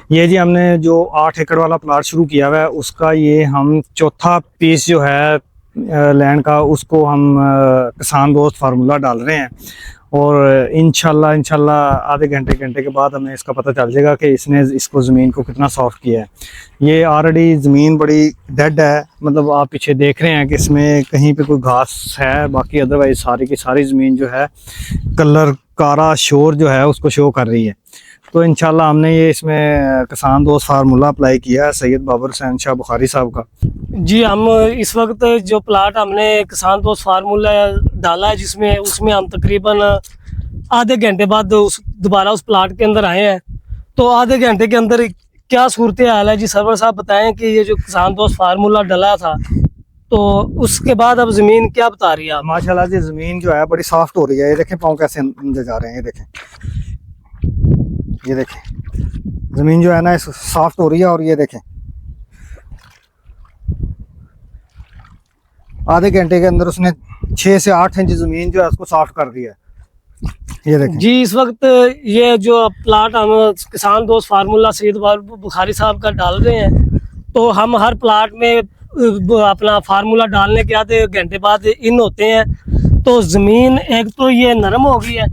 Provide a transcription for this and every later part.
ये जी हमने जो 8 एकड़ वाला प्लाट शुरू किया हुआ है उसका ये हम चौथा पीस जो है लैंड का, उसको हम किसान दोस्त फार्मूला डाल रहे हैं। और इंशाल्लाह आधे घंटे के बाद हमें इसका पता चल जाएगा कि इसने इसको ज़मीन को कितना सॉफ्ट किया है। ये ऑलरेडी ज़मीन बड़ी डेड है, मतलब आप पीछे देख रहे हैं कि इसमें कहीं पे कोई घास है, बाकी अदरवाइज सारी की सारी ज़मीन जो है कलर कारा शोर जो है उसको शो कर रही है। तो इंशाल्लाह हमने ये इसमें किसान दोस्त फार्मूला अप्लाई किया है सैयद बाबर हुसैन शाह बुखारी साहब का। जी, हम इस वक्त जो प्लाट हमने किसान दोस्त फार्मूला डाला है जिसमें उसमें हम तकरीबन आधे घंटे बाद दोबारा उस प्लाट के अंदर आए हैं। तो आधे घंटे के अंदर क्या सूरत हाल है जी, सरवर साहब बताएं कि ये जो किसान दोस्त फार्मूला डला था तो उसके बाद अब ज़मीन क्या बता रही है आप? माशाल्लाह जी ज़मीन जो है बड़ी सॉफ्ट हो रही है। ये देखें पाँव कैसे अंदर जा रहे हैं, ये देखें ज़मीन जो है ना सॉफ्ट हो रही है। और ये देखें आधे घंटे के अंदर उसने 6 से 8 इंच ज़मीन जो है उसको सॉफ्ट कर दिया है। ये देखें जी, इस वक्त ये जो प्लाट हम किसान दोस्त फार्मूला सैयद बुखारी साहब का डाल रहे हैं, तो हम हर प्लाट में अपना फार्मूला डालने के आधे घंटे बाद इन होते हैं। तो ज़मीन एक तो ये नरम हो गई है,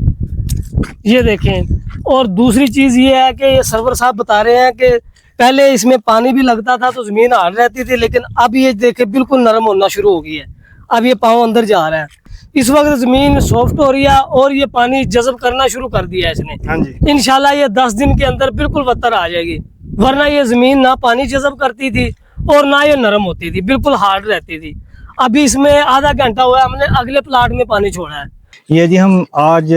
ये देखें। और दूसरी चीज़ ये है कि ये सरवर साहब बता रहे हैं कि पहले इसमें पानी भी लगता था तो ज़मीन हार्ड रहती थी, लेकिन अब ये देखें बिल्कुल नरम होना शुरू हो गई है। अब ये पाँव अंदर जा रहा है, इस वक्त ज़मीन सॉफ्ट हो रही है और ये पानी जज़ब करना शुरू कर दिया है इसने। हाँ जी, इंशाल्लाह ये 10 दिन के अंदर बिल्कुल बत्तर आ जाएगी, वरना ये ज़मीन ना पानी जज़ब करती थी और ना ये नरम होती थी, बिल्कुल हार्ड रहती थी। अभी इसमें आधा घंटा हुआ है, हमने अगले प्लाट में पानी छोड़ा है। ये जी हम आज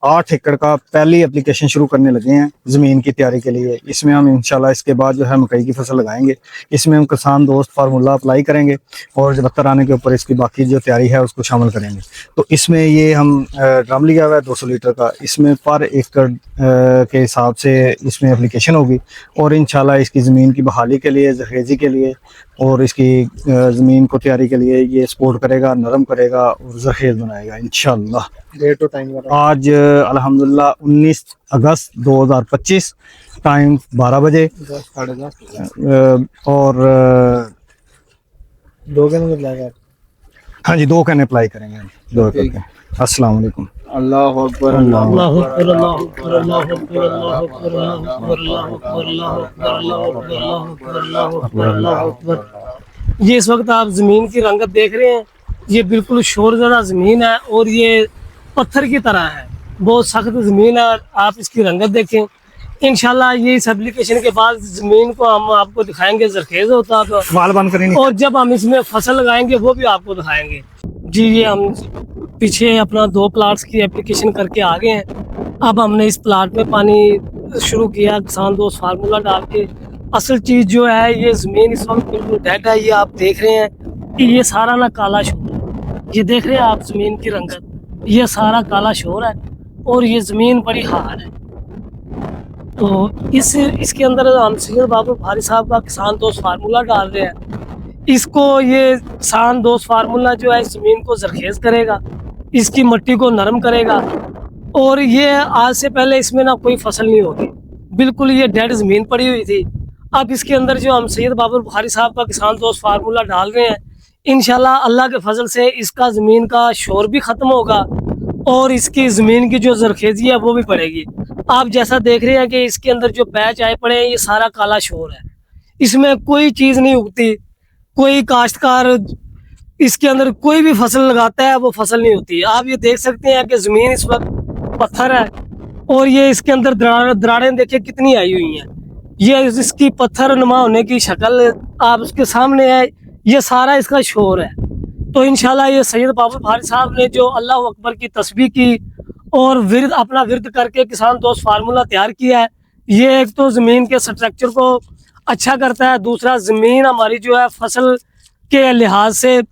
8 एकड़ का पहली एप्लीकेशन शुरू करने लगे हैं ज़मीन की तैयारी के लिए। इसमें हम इंशाल्लाह इसके बाद जो है मकई की फसल लगाएंगे। इसमें हम किसान दोस्त फार्मूला अप्लाई करेंगे और जब बत्तर आने के ऊपर इसकी बाकी जो तैयारी है उसको शामिल करेंगे। तो इसमें ये हम ड्रम लिया हुआ है 200 लीटर का, इसमें पर एकड़ के हिसाब से इसमें एप्लीकेशन होगी। और इंशाल्लाह इसकी ज़मीन की बहाली के लिए, जखेज़ी के लिए और इसकी ज़मीन को तैयारी के लिए ये सपोर्ट करेगा, नरम करेगा और जखेज़ बनाएगा इंशाल्लाह। डेट और टाइम आज अल्हम्दुलिल्लाह 19 अगस्त 2025, टाइम 12 बजे 10-10:30 और 2 घंटे लगेगा। हाँ जी 2 कैन अप्लाई करेंगे, 2 करके। अस्सलाम वालेकुम। अल्लाह अकबर, अल्लाहु अकबर, अल्लाहु अकबर, अल्लाहु अकबर, अल्लाहु अकबर, अल्लाहु अकबर, अल्लाहु अकबर, अल्लाहु अकबर, अल्लाहु अकबर, अल्लाहु अकबर, अल्लाहु अकबर। ये इस वक्त आप ज़मीन की रंगत देख रहे हैं, ये बिल्कुल शोरज़दा ज़मीन है और ये पत्थर की तरह है, बहुत सख्त ज़मीन है। आप इसकी रंगत देखें। इंशाल्लाह ये इस एप्लीकेशन के बाद ज़मीन को हम आपको दिखाएंगे जरखेज़ होता है, वाल बंद करेंगे और जब हम इसमें फसल लगाएंगे वो भी आपको दिखाएंगे। जी, ये हम पीछे अपना 2 प्लाट्स की एप्लीकेशन करके आ गए हैं। अब हमने इस प्लाट में पानी शुरू किया किसान दोस्त फार्मूला डाल के। असल चीज़ जो है ये ज़मीन इस वक्त बिल्कुल डेड है। ये आप देख रहे हैं कि ये सारा ना काला शोर है, ये देख रहे हैं आप ज़मीन की रंगत, ये सारा काला शोर है और ये ज़मीन बड़ी हार्ड है। तो इसके अंदर हम सैयद बाबर बुखारी साहब का किसान दोस्त फार्मूला डाल रहे हैं। इसको ये किसान दोस्त फार्मूला जो है ज़मीन को जरखेज़ करेगा, इसकी मिट्टी को नरम करेगा। और ये आज से पहले इसमें ना कोई फसल नहीं होती, बिल्कुल ये डेड ज़मीन पड़ी हुई थी। अब इसके अंदर जो हम सैयद बाबर बुखारी साहब का किसान दोस्त फार्मूला डाल रहे हैं, इंशाल्लाह अल्लाह के फजल से इसका ज़मीन का शोर भी ख़त्म होगा और इसकी ज़मीन की जो जरखेज़ी है वो भी पड़ेगी। आप जैसा देख रहे हैं कि इसके अंदर जो पैच आए पड़े हैं, ये सारा काला शोर है, इसमें कोई चीज़ नहीं उगती। कोई काश्तकार इसके अंदर कोई भी फसल लगाता है वो फसल नहीं होती। आप ये देख सकते हैं कि ज़मीन इस वक्त पत्थर है और ये इसके अंदर दरारें देखिए कितनी आई हुई हैं। ये इसकी पत्थर नुमा होने की शक्ल आप उसके सामने है, ये सारा इसका शोर है। तो इंशाल्लाह ये सैयद बाबर बुखारी साहब ने जो अल्लाह अकबर की तस्बीह की और विरद अपना विरद करके किसान दोस्त फार्मूला तैयार किया है, ये एक तो ज़मीन के स्ट्रक्चर को अच्छा करता है, दूसरा ज़मीन हमारी जो है फसल के लिहाज से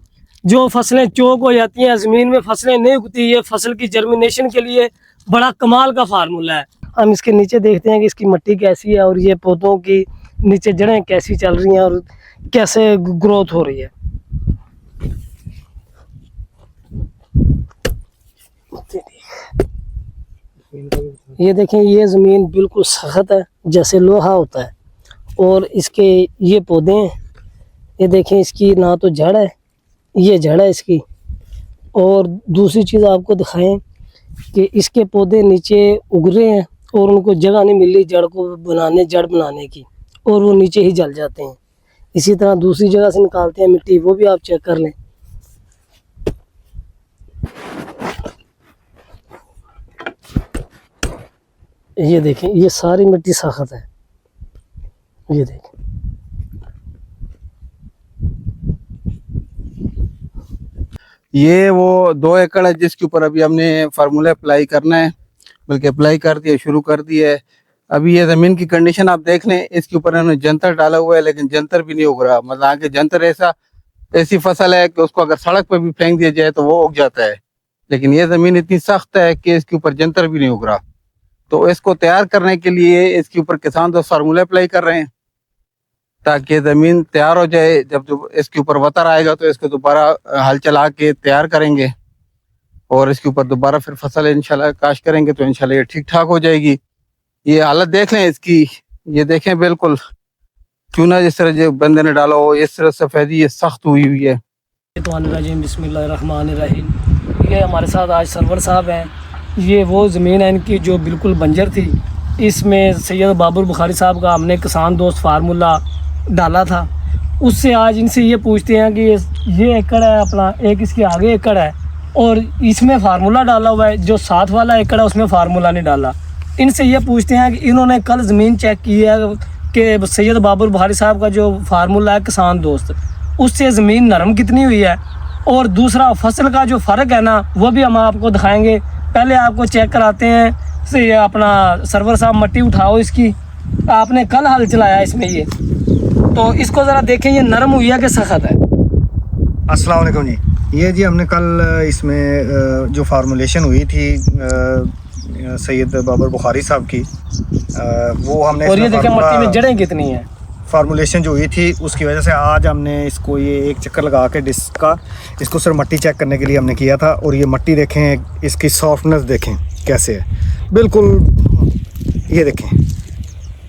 जो फसलें चौक हो जाती हैं, ज़मीन में फसलें नहीं उगती, ये फसल की जर्मिनेशन के लिए बड़ा कमाल का फार्मूला है। हम इसके नीचे देखते हैं कि इसकी मिट्टी कैसी है और ये पौधों की नीचे जड़ें कैसी चल रही हैं और कैसे ग्रोथ हो रही है। ये देखें, ये ज़मीन बिल्कुल सख्त है जैसे लोहा होता है, और इसके ये पौधे हैं, ये देखें इसकी ना तो जड़ है, ये जड़ है इसकी। और दूसरी चीज़ आपको दिखाएं कि इसके पौधे नीचे उग रहे हैं और उनको जगह नहीं मिल रही जड़ बनाने की, और वो नीचे ही जल जाते हैं। इसी तरह दूसरी जगह से निकालते हैं मिट्टी, वो भी आप चेक कर लें। ये देखें, ये सारी मिट्टी सख्त है, ये देखें। ये वो 2 एकड़ है जिसके ऊपर अभी हमने फार्मूला अप्लाई करना है, बल्कि अप्लाई कर दिया, शुरू कर दिया है। अभी ये ज़मीन की कंडीशन आप देख लें, इसके ऊपर हमने जंतर डाला हुआ है, लेकिन जंतर भी नहीं उग रहा। मतलब आगे जंतर ऐसी फसल है कि उसको अगर सड़क पर भी फेंक दिया जाए तो वो उग जाता है, लेकिन ये ज़मीन इतनी सख्त है कि इसके ऊपर जंतर भी नहीं उग रहा। तो इसको तैयार करने के लिए इसके ऊपर किसान दोस्त फार्मूला अप्लाई कर रहे हैं ताकि ज़मीन तैयार हो जाए। जब इसके ऊपर वतर आएगा तो इसको दोबारा हल चला के तैयार करेंगे और इसके ऊपर दोबारा फिर फसल इंशाल्लाह काश करेंगे तो इंशाल्लाह ये ठीक ठाक हो जाएगी। ये हालत देख लें इसकी, ये देखें बिल्कुल चूना जिस तरह जो बंदे ने डाला हो, इस तरह सफ़ेदी ये सख्त हुई हुई है। बिस्मिल्लाहिर्रहमानिर्रहीम। ये हमारे साथ आज सरवर साहब हैं। ये वो ज़मीन है इनकी जो बिल्कुल बंजर थी, इसमें सैयद बाबर बुखारी साहब का हमने किसान दोस्त फार्मूला डाला था। उससे आज इनसे ये पूछते हैं कि ये एकड़ है अपना, एक इसके आगे एकड़ है और इसमें फार्मूला डाला हुआ है, जो साथ वाला एकड़ है उसमें फार्मूला नहीं डाला। इनसे ये पूछते हैं कि इन्होंने कल ज़मीन चेक की है कि सैयद बाबर बुखारी साहब का जो फार्मूला है किसान दोस्त, उससे ज़मीन नरम कितनी हुई है, और दूसरा फसल का जो फ़र्क है ना वो भी हम आपको दिखाएंगे। पहले आपको चेक कराते हैं से अपना सरवर साहब मट्टी उठाओ इसकी, आपने कल हल चलाया इसमें, ये तो इसको ज़रा देखें ये नरम हुई है कि सख्त है। अस्सलाम वालेकुम जी। ये जी हमने कल इसमें जो फार्मूलेशन हुई थी सैयद बाबर बुखारी साहब की, वो हमने, और ये देखें मट्टी में जड़ें कितनी हैं। फार्मूलेशन जो हुई थी उसकी वजह से आज हमने इसको ये एक चक्कर लगा के डिस्क का इसको सिर्फ मट्टी चेक करने के लिए हमने किया था। और ये मट्टी देखें, इसकी सॉफ्टनेस देखें कैसे है, बिल्कुल ये देखें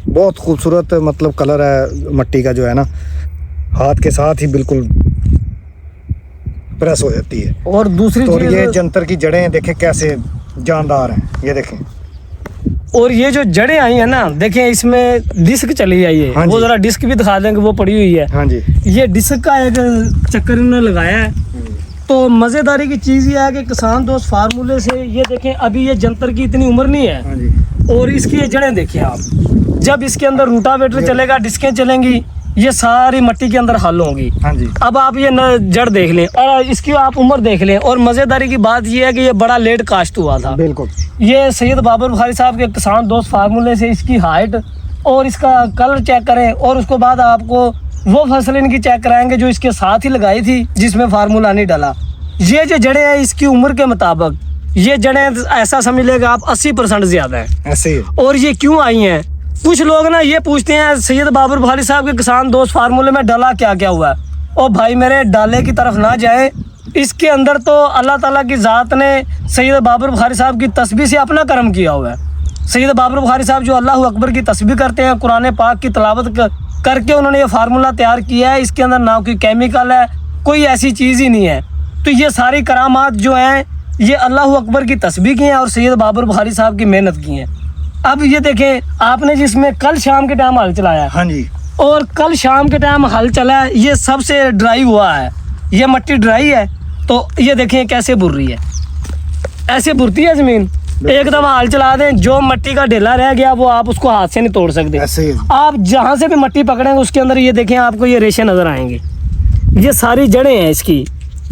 बहुत खूबसूरत मतलब कलर है मट्टी का, जो है ना हाथ के साथ ही बिल्कुल प्रेस हो जाती है। और दूसरी तो चीज़, ये जंतर की जड़ें देखें कैसे जानदार हैं, ये देखें। और ये जो जड़ें आई हैं ना, देखें इसमें डिस्क चली आई है। हाँ वो जी। ज़रा डिस्क भी दिखा देंगे, वो पड़ी हुई है। हाँ जी। ये डिस्क का एक चक्कर इन्होंने लगाया है। तो मज़ेदारी की चीज़ ये है कि किसान दोस्त फार्मूले से ये देखें, अभी ये जंतर की इतनी उम्र नहीं है, हाँ जी। और इसकी ये जड़ें देखिए आप, जब इसके अंदर रूटावेटर चलेगा, डिस्कें चलेंगी, ये सारी मट्टी के अंदर हल होंगी। हाँ जी। अब आप ये जड़ देख लें और इसकी आप उम्र देख लें। और मज़ेदारी की बात ये है कि ये बड़ा लेट काश्त हुआ था। बिल्कुल। ये सैयद बाबर बुखारी साहब के किसान दोस्त फार्मूले से इसकी हाइट और इसका कलर चेक करें, और उसके बाद आपको वो फसल इनकी चेक कराएंगे जो इसके साथ ही लगाई थी जिसमें फार्मूला नहीं डाला। ये जो जड़ें हैं इसकी उम्र के मुताबिक ये जड़ें ऐसा समझ लेगा आप 80% ज़्यादा है। ऐसे ही। और ये क्यों आई हैं? कुछ लोग ना ये पूछते हैं सैयद बाबर बुखारी साहब के किसान दोस्त फार्मूले में डाला क्या क्या हुआ है। ओ भाई मेरे, डाले की तरफ ना जाए, इसके अंदर तो अल्लाह ताला की ज़ात ने सैयद बाबर बुखारी साहब की तस्बीह से अपना कर्म किया हुआ है। सैयद बाबर बुखारी साहब जो अल्लाह अकबर की तस्बीह करते हैं, कुरान पाक की तिलावत करके उन्होंने ये फार्मूला तैयार किया है। इसके अंदर ना कोई केमिकल है, कोई ऐसी चीज़ ही नहीं है। तो ये सारी करामात जो हैं ये अल्लाह अकबर की तस्बीह की हैं और सैयद बाबर बुखारी साहब की मेहनत की हैं। अब ये देखें, आपने जिसमें कल शाम के टाइम हल चलाया, हाँ जी, और कल शाम के टाइम हल चला है, ये सबसे ड्राई हुआ है, ये मट्टी ड्राई है। तो ये देखें कैसे बुर रही है, ऐसे बुरती है ज़मीन। एक दफ़ा हल चला दें, जो मट्टी का ढेला रह गया वो आप उसको हाथ से नहीं तोड़ सकते। ऐसे ही। आप जहाँ से भी मट्टी पकड़ेंगे उसके अंदर ये देखें आपको ये रेशे नज़र आएंगे। ये सारी जड़ें हैं इसकी,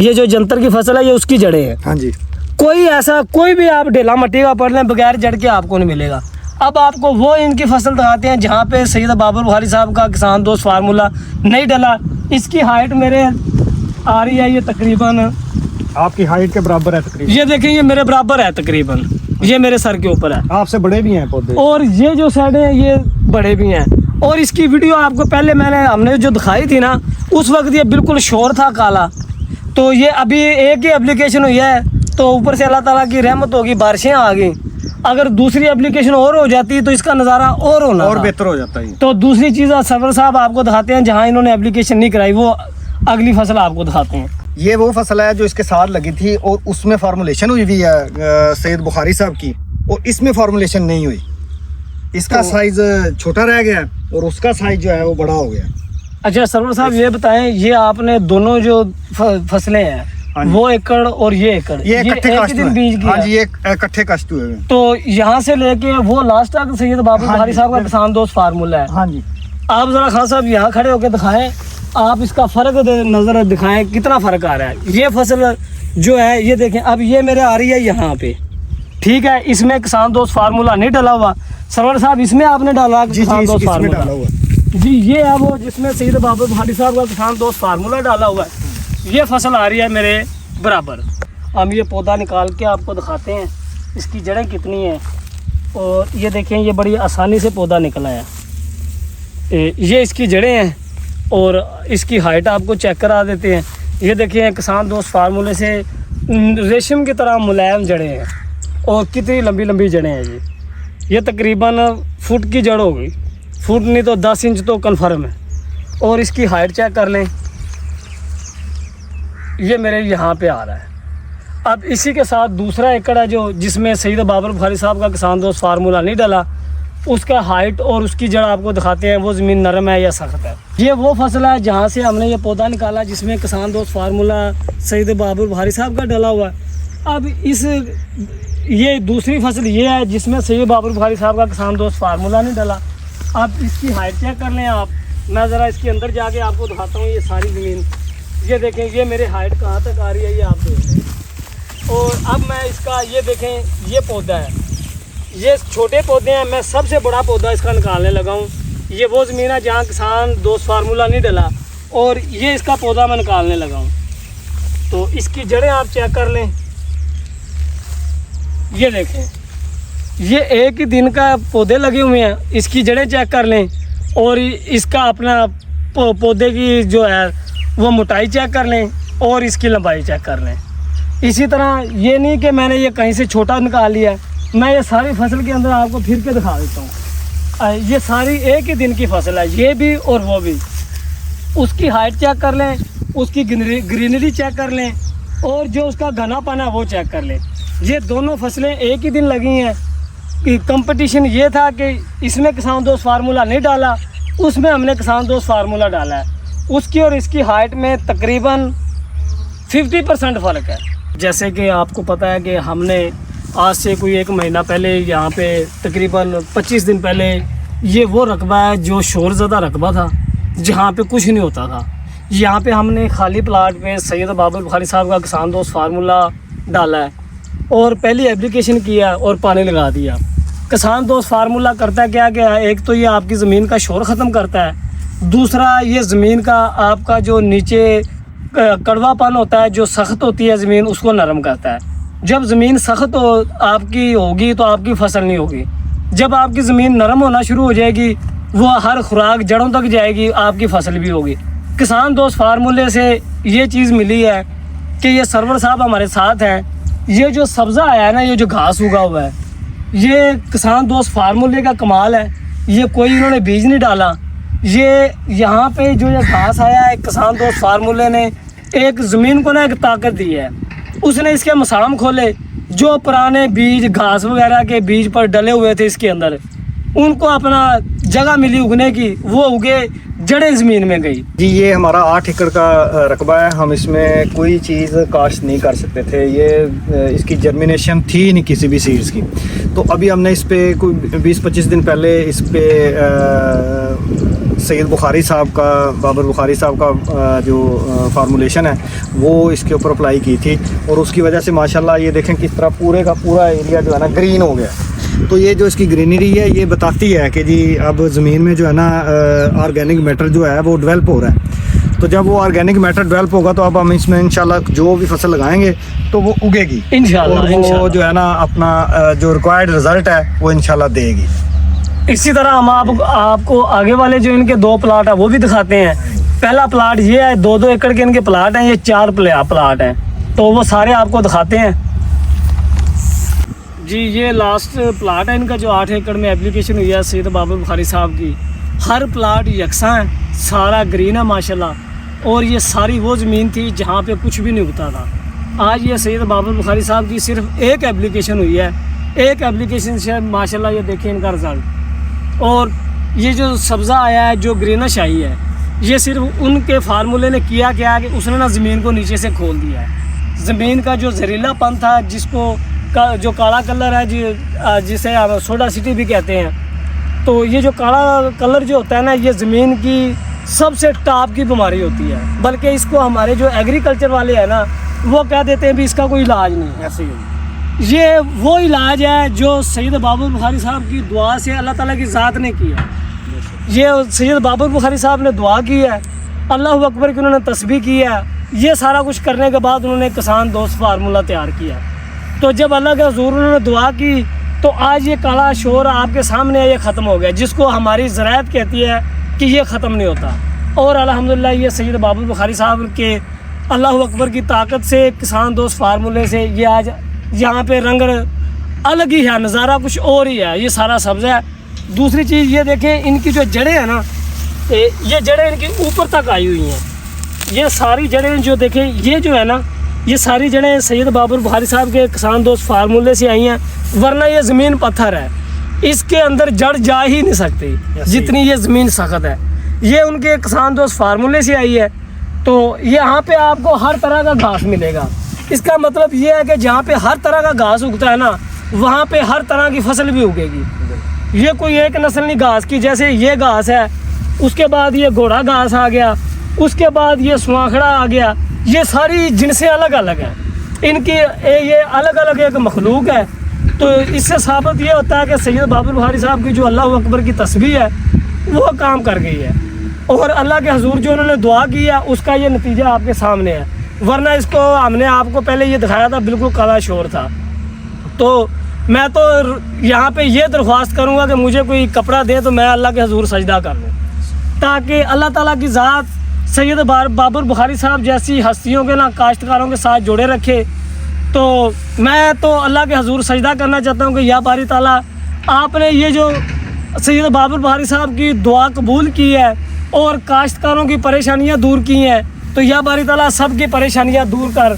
ये जो जंतर की फसल है ये उसकी जड़ें हैं। हाँ जी। कोई ऐसा कोई भी आप ढेला मट्टी का पढ़ लें बगैर जड़ के आपको नहीं मिलेगा। अब आपको वो इनकी फसल दिखाते हैं जहाँ पे सैयद बाबर बुखारी साहब का किसान दोस्त फार्मूला नहीं डला। इसकी हाइट मेरे आ रही है, ये तकरीबन आपकी हाइट के बराबर है तकरीबन। ये देखें, ये मेरे बराबर है तकरीबन, ये मेरे सर के ऊपर है। आपसे बड़े भी हैं पौधे। और ये जो साइड है ये बड़े भी हैं। और इसकी वीडियो आपको पहले हमने जो दिखाई थी ना, उस वक्त ये बिल्कुल शोर था काला। तो ये अभी एक ही एप्लीकेशन हुई है, तो ऊपर से अल्लाह ताला की रहमत होगी, बारिशें आ गई अगर दूसरी एप्लीकेशन और हो जाती तो इसका नज़ारा और होना और था। बेहतर हो जाता है। तो दूसरी चीज़ सरवर साहब आपको दिखाते हैं जहाँ इन्होंने एप्लीकेशन नहीं कराई, वो अगली फसल आपको दिखाते हैं। ये वो फसल है जो इसके साथ लगी थी और उसमें फार्मूलेशन हुई हुई है सैयद बुखारी साहब की, और इसमें फार्मूलेशन नहीं हुई। इसका साइज छोटा रह गया और उसका साइज जो है वो बड़ा हो गया। अच्छा सरवर साहब ये बताएं, ये आपने दोनों जो फसलें हैं हाँ जी। वो एकड़ और ये एकड़ ये इकट्ठे एक ही काश्त दिन हुए। बीज की हाँ है। जी, ये इकट्ठे काश्त हुए हैं। तो यहाँ से लेके वो लास्ट तक सैयद बाबू हाँ बुखारी जी, साहब का किसान दोस्त फार्मूला है। हाँ जी, आप जरा खान साहब यहाँ खड़े होकर दिखाएं, आप इसका फर्क नजर दिखाएं कितना फर्क आ रहा है। ये फसल जो है ये देखें, अब ये मेरे आ रही है यहाँ पे, ठीक है, इसमें किसान दोस्त फार्मूला नहीं डाला हुआ। सरवर साहब इसमें आपने डाला जी किसान दोस्त इसमें फार्मूला? डाला हुआ। जी ये है वो जिसमें सैयद बाबू बुखारी साहब का किसान दोस्त फार्मूला डाला हुआ है। ये फसल आ रही है मेरे बराबर। हम ये पौधा निकाल के आपको दिखाते हैं इसकी जड़ें कितनी हैं, और ये देखें ये बड़ी आसानी से पौधा निकला है। ये इसकी जड़ें हैं और इसकी हाइट आपको चेक करा देते हैं। ये देखिए किसान दोस्त फार्मूले से रेशम की तरह मुलायम जड़ें हैं और कितनी लंबी लंबी जड़ें हैं जी। ये तकरीबन फुट की जड़ होगी, फुट नहीं तो 10 इंच तो कन्फर्म है। और इसकी हाइट चेक कर लें, ये मेरे यहाँ पे आ रहा है। अब इसी के साथ दूसरा एकड़ है जो जिसमें सैयद बाबर बुखारी साहब का किसान दोस्त फार्मूला नहीं डाला, उसका हाइट और उसकी जड़ आपको दिखाते हैं वो ज़मीन नरम है या सख्त है। ये वो फसल है जहाँ से हमने ये पौधा निकाला जिसमें किसान दोस्त फार्मूला सैयद बाबर बुखारी साहब का डाला हुआ है। अब ये दूसरी फसल ये है जिसमें सैयद बाबर बुखारी साहब का किसान दोस्त फार्मूला नहीं डाला। अब इसकी हाइट चेक कर लें आप, मैं ज़रा इसके अंदर जाके आपको दिखाता हूँ। ये सारी ज़मीन ये देखें, ये मेरे हाइट कहाँ तक आ रही है ये आप देख लें। और अब मैं इसका ये देखें, ये पौधा है, ये छोटे पौधे हैं, मैं सबसे बड़ा पौधा इसका निकालने लगा हूँ। ये वो ज़मीन है जहाँ किसान दोस्त फार्मूला नहीं डला और ये इसका पौधा मैं निकालने लगा हूँ। तो इसकी जड़ें आप चेक कर लें, ये देखें, ये एक ही दिन का पौधे लगे हुए हैं। इसकी जड़ें चेक कर लें और इसका अपना पौधे की जो है वो मोटाई चेक कर लें और इसकी लंबाई चेक कर लें। इसी तरह ये नहीं कि मैंने ये कहीं से छोटा निकाल लिया है, मैं ये सारी फसल के अंदर आपको फिर के दिखा देता हूँ। ये सारी एक ही दिन की फसल है, ये भी और वो भी। उसकी हाइट चेक कर लें, उसकी ग्रीनरी चेक कर लें और जो उसका घनापन है वो चेक कर लें। ये दोनों फसलें एक ही दिन लगी हैं। कि कंपटीशन ये था कि इसमें किसान दोस्त फार्मूला नहीं डाला, उसमें हमने किसान दोस्त फार्मूला डाला है। उसकी और इसकी हाइट में तकरीबन 50% फ़र्क है। जैसे कि आपको पता है कि हमने आज से कोई 1 महीना पहले यहाँ पे तकरीबन 25 दिन पहले ये वो रकबा है जो शोर ज़दा रकबा था, जहाँ पे कुछ नहीं होता था। यहाँ पे हमने खाली प्लाट पे सैयद बाबर बुखारी साहब का किसान दोस्त फार्मूला डाला है और पहली एप्लीकेशन किया और पानी लगा दिया। किसान दोस्त फार्मूला करता क्या क्या है, एक तो ये आपकी ज़मीन का शोर ख़त्म करता है, दूसरा ये ज़मीन का आपका जो नीचे कड़वापन होता है, जो सख्त होती है ज़मीन, उसको नरम करता है। जब ज़मीन सख्त हो आपकी होगी तो आपकी फसल नहीं होगी। जब आपकी ज़मीन नरम होना शुरू हो जाएगी, वो हर खुराक जड़ों तक जाएगी, आपकी फसल भी होगी। किसान दोस्त फार्मूले से ये चीज़ मिली है कि ये सरवर साहब हमारे साथ हैं। ये जो सब्ज़ा आया है ना, ये जो घास उगा हुआ है, ये किसान दोस्त फार्मूले का कमाल है। ये कोई इन्होंने बीज नहीं डाला, ये यहाँ पे जो ये घास आया है किसान दोस्त फार्मूले ने एक ज़मीन को ना एक ताकत दी है। उसने इसके मसाम खोले, जो पुराने बीज घास वगैरह के बीज पर डले हुए थे इसके अंदर, उनको अपना जगह मिली उगने की, वो उगे, जड़ें ज़मीन में गई। जी ये हमारा 8 एकड़ का रकबा है, हम इसमें कोई चीज़ काश्त नहीं कर सकते थे। ये इसकी जर्मिनेशन थी नहीं किसी भी सीड्स की। तो अभी हमने इस पर कोई 20-25 दिन पहले इस पर सैयद बुखारी साहब का, बाबर बुखारी साहब का जो फार्मूलेशन है वो इसके ऊपर अप्लाई की थी और उसकी वजह से माशाल्लाह ये देखें किस तरह पूरे का पूरा एरिया जो है ना ग्रीन हो गया। तो ये जो इसकी ग्रीनरी है ये बताती है कि जी अब ज़मीन में जो है ना ऑर्गेनिक मैटर जो है वो डेवलप हो रहा है। तो जब वो ऑर्गेनिक मैटर डेवलप होगा तो अब हम इसमें इंशाल्लाह जो भी फसल लगाएंगे तो वो उगेगी इंशाल्लाह, और वो इंशाल्लाह। जो है ना अपना जो रिक्वायर्ड रिज़ल्ट है वो इंशाल्लाह देगी। इसी तरह हम आपको आगे वाले जो इनके 2 प्लाट है वो भी दिखाते हैं। पहला प्लाट ये है, 2-2 एकड़ के इनके प्लाट हैं, ये 4 प्लाट हैं, तो वो सारे आपको दिखाते हैं। जी ये लास्ट प्लाट है इनका जो 8 एकड़ में एप्लीकेशन हुई है सैयद बाबर बुखारी साहब की। हर प्लाट यकसा है, सारा ग्रीन है माशाल्लाह। और ये सारी वो ज़मीन थी जहाँ पे कुछ भी नहीं उगता था। आज ये सैयद बाबर बुखारी साहब की सिर्फ एक एप्लीकेशन हुई है, एक एप्लीकेशन से माशाल्लाह ये देखिए इनका रिज़ल्ट। और ये जो सब्ज़ा आया है, जो ग्रीनश आई है, ये सिर्फ उनके फार्मूले ने किया क्या कि उसने ना ज़मीन को नीचे से खोल दिया है। ज़मीन का जो जहरीलापन था, जिसको जो काला कलर है जिसे आप सोडा सिटी भी कहते हैं, तो ये जो काला कलर जो होता है ना, ये ज़मीन की सबसे टॉप की बीमारी होती है। बल्कि इसको हमारे जो एग्रीकल्चर वाले हैं ना, वो कह देते हैं भी इसका कोई इलाज नहीं है। ऐसे ही ये वो इलाज है जो सैयद बाबर बुखारी साहब की दुआ से अल्लाह ताला की ज़ात ने किया। ये सैयद बाबर बुखारी साहब ने दुआ की है, अल्लाह अकबर की उन्होंने तस्बीह की है। ये सारा कुछ करने के बाद उन्होंने किसान दोस्त फार्मूला तैयार किया। तो जब अल्लाह के हुज़ूर उन्होंने दुआ की तो आज ये काला शोर आपके सामने ये ख़त्म हो गया, जिसको हमारी ज़राअत कहती है कि ये ख़त्म नहीं होता। और अल्हम्दुलिल्लाह ये सैयद बाबर बुखारी साहब के अल्लाह अकबर की ताकत से, किसान दोस्त फार्मूले से ये आज यहाँ पे रंग अलग ही है, नज़ारा कुछ और ही है। ये सारा सब्ज़ है। दूसरी चीज़ ये देखें, इनकी जो जड़ें हैं ना, ये जड़ें इनकी ऊपर तक आई हुई हैं। ये सारी जड़ें जो देखें, ये जो है ना, ये सारी जड़ें सैयद बाबर बुखारी साहब के किसान दोस्त फार्मूले से आई हैं, वरना ये ज़मीन पत्थर है, इसके अंदर जड़ जा ही नहीं सकती जितनी ये ज़मीन सख्त है। ये उनके किसान दोस्त फार्मूले से आई है। तो यहाँ पे आपको हर तरह का घास मिलेगा। इसका मतलब ये है कि जहाँ पे हर तरह का घास उगता है ना, वहाँ पे हर तरह की फसल भी उगेगी। ये कोई एक नस्ल नहीं घास की, जैसे ये घास है, उसके बाद ये घोड़ा घास आ गया, उसके बाद ये सुआखड़ा आ गया। ये सारी जिनसें अलग अलग हैं, इनकी ये अलग अलग एक मखलूक है। तो इससे साबित ये होता है कि सैयद बाबर बुखारी साहब की जो अल्लाह अकबर की तस्बीह है, वो काम कर गई है। और अल्लाह के हुज़ूर जो उन्होंने दुआ की है, उसका ये नतीजा आपके सामने है। वरना इसको हमने आपको पहले ये दिखाया था, बिल्कुल काला शोर था। तो मैं तो यहाँ पे ये दरख्वास्त करूँगा कि मुझे कोई कपड़ा दे तो मैं अल्लाह के हुज़ूर सजदा कर लूँ, ताकि अल्लाह ताला की ज़ात सैयद बाबर बुखारी साहब जैसी हस्तियों के ना काश्तकारों के साथ जोड़े रखे। तो मैं तो अल्लाह के हुज़ूर सजदा करना चाहता हूँ कि या बारी ताला, आपने ये जो सैयद बाबर बुखारी साहब की दुआ कबूल की है और काश्तकारों की परेशानियाँ दूर की हैं, तो या बारी ताला सब की परेशानियाँ दूर कर।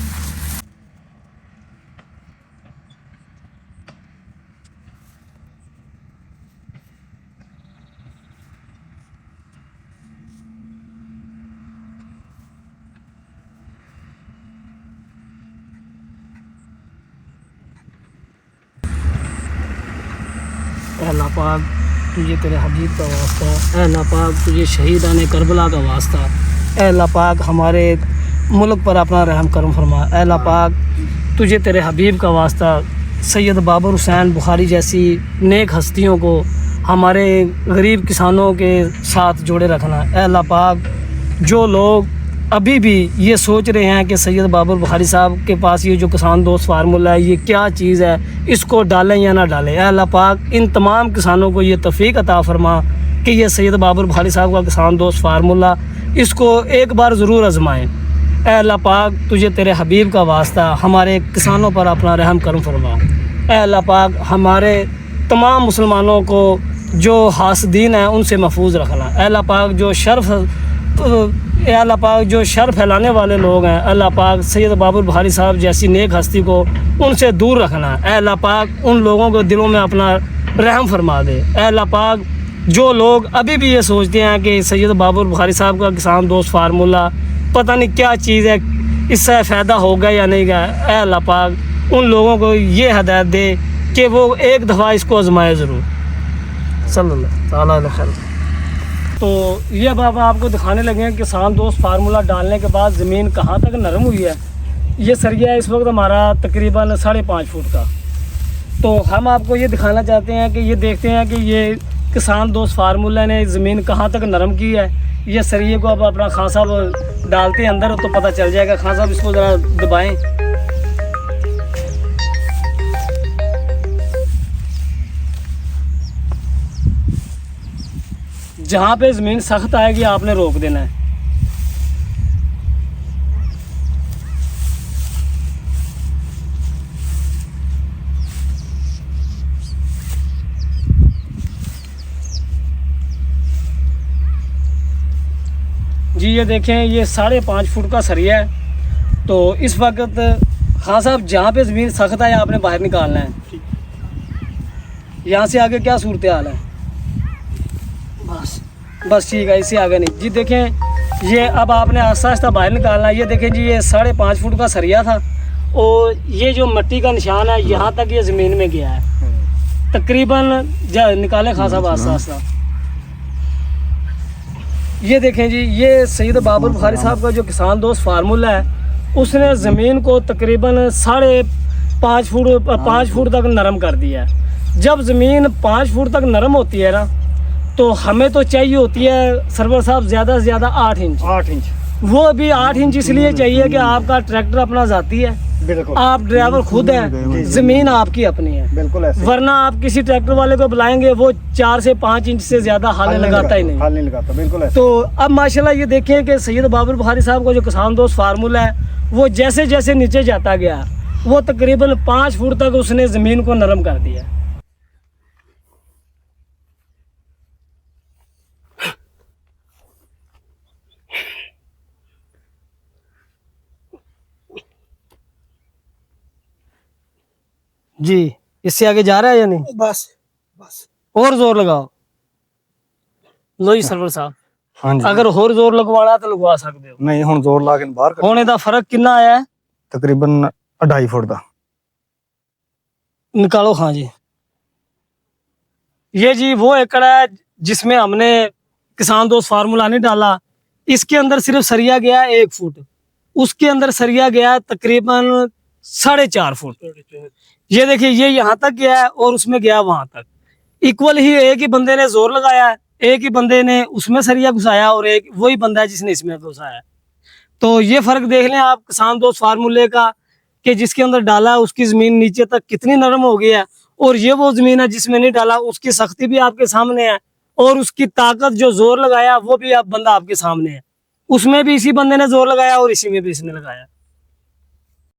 अल्लाह पाक तुझे तेरे हबीब का वास्ता, अल्लाह पाक तुझे शहीदाने करबला का वास्ता, अल्लाह पाक हमारे मुल्क पर अपना रहम करम फरमा। अल्लाह पाक तुझे तेरे हबीब का वास्ता सैयद बाबर हुसैन बुखारी जैसी नेक हस्तियों को हमारे गरीब किसानों के साथ जोड़े रखना। अल्लाह पाक जो लोग अभी भी ये सोच रहे हैं कि सैयद बाबर बुखारी साहब के पास ये जो किसान दोस्त फार्मूला है, ये क्या चीज़ है, इसको डालें या ना डालें, अल्लाह पाक इन तमाम किसानों को ये तौफीक अता फरमा कि ये सैयद बाबर बुखारी साहब का किसान दोस्त फार्मूला, इसको एक बार ज़रूर आजमाएँ। अल्लाह पाक तुझे तेरे हबीब का वास्ता हमारे किसानों पर अपना रहम करम फरमा। अल्लाह पाक हमारे तमाम मुसलमानों को जो हासदीन हैं उनसे महफूज रखना। अल्लाह पाक जो अल्लाह पाक जो शर फैलाने वाले लोग हैं, अल्लाह पाक सैयद बाबर बुखारी साहब जैसी नेक हस्ती को उनसे दूर रखना। अल्लाह पाक उन लोगों को दिलों में अपना रहम फरमा दे। अल्लाह पाक जो लोग अभी भी ये सोचते हैं कि सैयद बाबर बुखारी साहब का किसान दोस्त फार्मूला पता नहीं क्या चीज़ है, इससे फ़ायदा होगा या नहीं गया, अल्लाह पाक उन लोगों को ये हदायत दे कि वो एक दफ़ा इसको आजमाए ज़रूर। सल्लल्लाहु तआला अलैहि वसल्लम। तो ये अब आपको दिखाने लगे हैं किसान दोस्त फार्मूला डालने के बाद ज़मीन कहाँ तक नरम हुई है। ये सरिया इस वक्त हमारा तकरीबन 5.5 फुट का। तो हम आपको ये दिखाना चाहते हैं कि ये देखते हैं कि ये किसान दोस्त फार्मूला ने ज़मीन कहाँ तक नरम की है। ये सरिये को अब अपना खान साहब डालते हैं अंदर तो पता चल जाएगा। खान साहब इसको ज़रा दबाएँ। जहाँ पे ज़मीन सख्त आएगी आपने रोक देना है। जी ये देखें, ये 5.5 फुट का सरिया है। तो इस वक्त हाँ साहब, जहाँ पे ज़मीन सख्त है आपने बाहर निकालना है। यहाँ से आगे क्या सूरत हाल है? बस ठीक है, इससे आगे नहीं जी। देखें ये अब आपने आस्ता आस्ता बाहर निकालना है। ये देखें जी, ये 5.5 फुट का सरिया था और ये जो मिट्टी का निशान है यहाँ तक ये ज़मीन में गया है तकरीबन। निकाले खान साहब आस्ता आस्ता। ये देखें जी, ये सैयद बाबर बुखारी साहब का जो किसान दोस्त फार्मूला है, उसने ज़मीन को तकरीबन 5.5 फुट तक नरम कर दिया है। जब ज़मीन 5 फुट तक नरम होती है ना, तो हमें तो चाहिए होती है सरवर साहब ज़्यादा से ज़्यादा 8 इंच। 8 इंच, वो भी 8 इंच इसलिए चाहिए कि आपका ट्रैक्टर अपना जाती है, बिल्कुल आप ड्राइवर खुद हैं, ज़मीन आपकी अपनी है। बिल्कुल ऐसे। वरना आप किसी ट्रैक्टर वाले को बुलाएंगे, वो 4 से 5 इंच से ज़्यादा हाल लगाता ही नहीं। हाल नहीं लगाता, बिल्कुल ऐसे। तो अब माशाल्लाह ये देखें कि सैयद बाबर बुखारी साहब का जो किसान दोस्त फार्मूला है, वो जैसे जैसे नीचे जाता गया, वो तकरीबन 5 फुट तक उसने ज़मीन को नरम कर दिया। जी इससे आगे जा रहा है या नहीं? बस बस और जोर लगाओ। लो जी सरवर साहब, हाँ जी। अगर और जोर लगवाना तो लगवा सकते हो। नहीं, हुण जोर ला के बाहर कर, होने का फर्क कितना आया है? तकरीबन 2.5 फुट का। निकालो। हाँ जी, ये जी वो एकड़ है जिसमें हमने किसान दोस्त फार्मूला नहीं डाला। इसके अंदर सिर्फ सरिया गया 1 फुट, उसके अंदर सरिया गया तकरीबन 4.5 फुट। ये देखिए, ये यहाँ तक गया है और उसमें गया वहां तक। इक्वल ही एक ही बंदे ने जोर लगाया है, एक ही बंदे ने उसमें सरिया घुसाया और एक वही बंदा है जिसने इसमें घुसाया। तो ये फर्क देख लें आप किसान दोस्त फार्मूले का, कि जिसके अंदर डाला है उसकी जमीन नीचे तक कितनी नरम हो गई है, और ये वो जमीन है जिसमें नहीं डाला, उसकी सख्ती भी आपके सामने है और उसकी ताकत जो जोर लगाया वो भी आप बंदा आपके सामने है। उसमें भी इसी बंदे ने जोर लगाया और इसी में भी इसने लगाया।